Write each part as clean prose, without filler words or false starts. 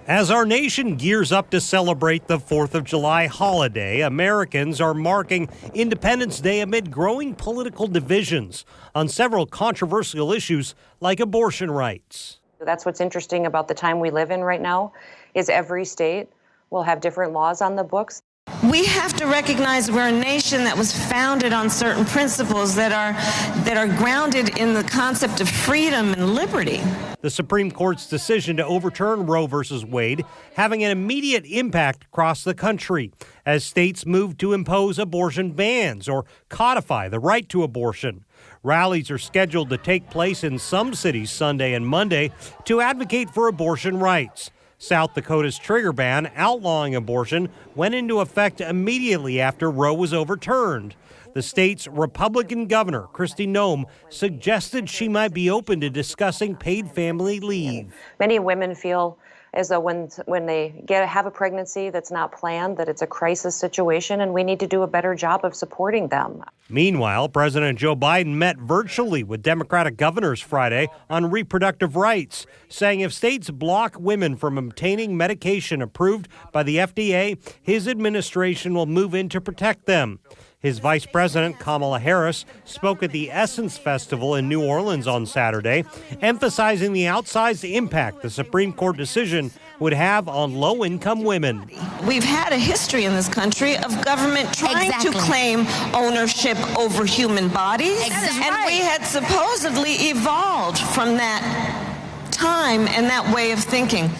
As our nation gears up to celebrate the 4th of July holiday, Americans are marking Independence Day amid growing political divisions on several controversial issues like abortion rights. That's what's interesting about the time we live in right now, is every state will have different laws on the books. We have to recognize we're a nation that was founded on certain principles that are grounded in the concept of freedom and liberty. The Supreme Court's decision to overturn Roe v. Wade having an immediate impact across the country as states move to impose abortion bans or codify the right to abortion. Rallies are scheduled to take place in some cities Sunday and Monday to advocate for abortion rights. South Dakota's trigger ban outlawing abortion went into effect immediately after Roe was overturned. The state's Republican governor, Kristi Noem, suggested she might be open to discussing paid family leave. Many women feel as though when they have a pregnancy that's not planned, that it's a crisis situation, and we need to do a better job of supporting them. Meanwhile, President Joe Biden met virtually with Democratic governors Friday on reproductive rights, saying if states block women from obtaining medication approved by the FDA, his administration will move in to protect them. His Vice President, Kamala Harris, spoke at the Essence Festival in New Orleans on Saturday, emphasizing the outsized impact the Supreme Court decision would have on low-income women. We've had a history in this country of government trying to claim ownership over human bodies. And we had supposedly evolved from that time and that way of thinking.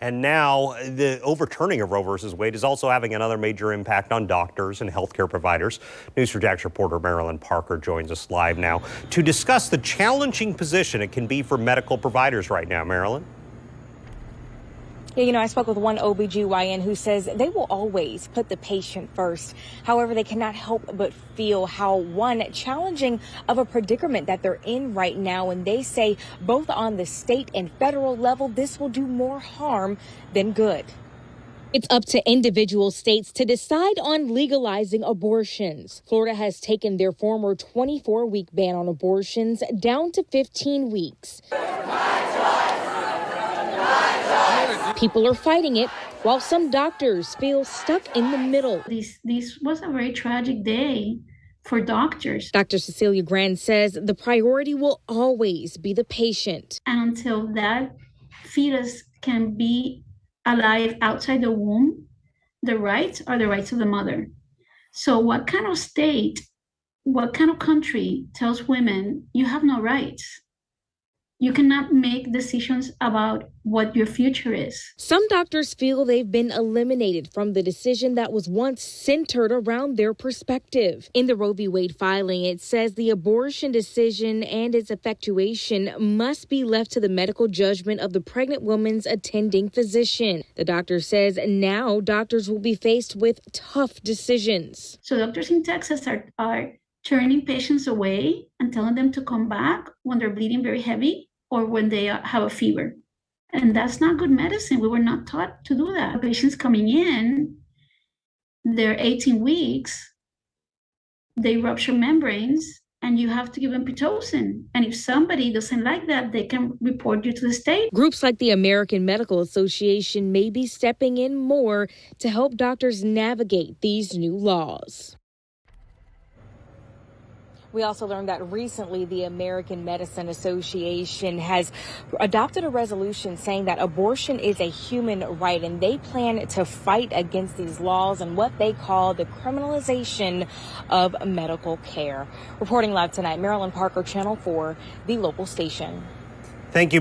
And now the overturning of Roe v. Wade is also having another major impact on doctors and healthcare providers. News4Jax reporter Marilyn Parker joins us live now to discuss the challenging position it can be for medical providers right now. Marilyn? Yeah, I spoke with one OBGYN who says they will always put the patient first. However, they cannot help but feel how challenging of a predicament that they're in right now. And they say both on the state and federal level, this will do more harm than good. It's up to individual states to decide on legalizing abortions. Florida has taken their former 24-week ban on abortions down to 15 weeks. People are fighting it, while some doctors feel stuck in the middle. This was a very tragic day for doctors. Dr. Cecilia Grand says the priority will always be the patient. And until that fetus can be alive outside the womb, the rights are the rights of the mother. So what kind of state, what kind of country tells women you have no rights? You cannot make decisions about what your future is. Some doctors feel they've been eliminated from the decision that was once centered around their perspective. In the Roe v. Wade filing, it says the abortion decision and its effectuation must be left to the medical judgment of the pregnant woman's attending physician. The doctor says now doctors will be faced with tough decisions. So doctors in Texas are turning patients away and telling them to come back when they're bleeding very heavy or when they have a fever. And that's not good medicine. We were not taught to do that. Patients coming in, they're 18 weeks, they rupture membranes, and you have to give them Pitocin. And if somebody doesn't like that, they can report you to the state. Groups like the American Medical Association may be stepping in more to help doctors navigate these new laws. We also learned that recently the American Medicine Association has adopted a resolution saying that abortion is a human right, and they plan to fight against these laws and what they call the criminalization of medical care. Reporting live tonight, Marilyn Parker, Channel 4, the local station. Thank you.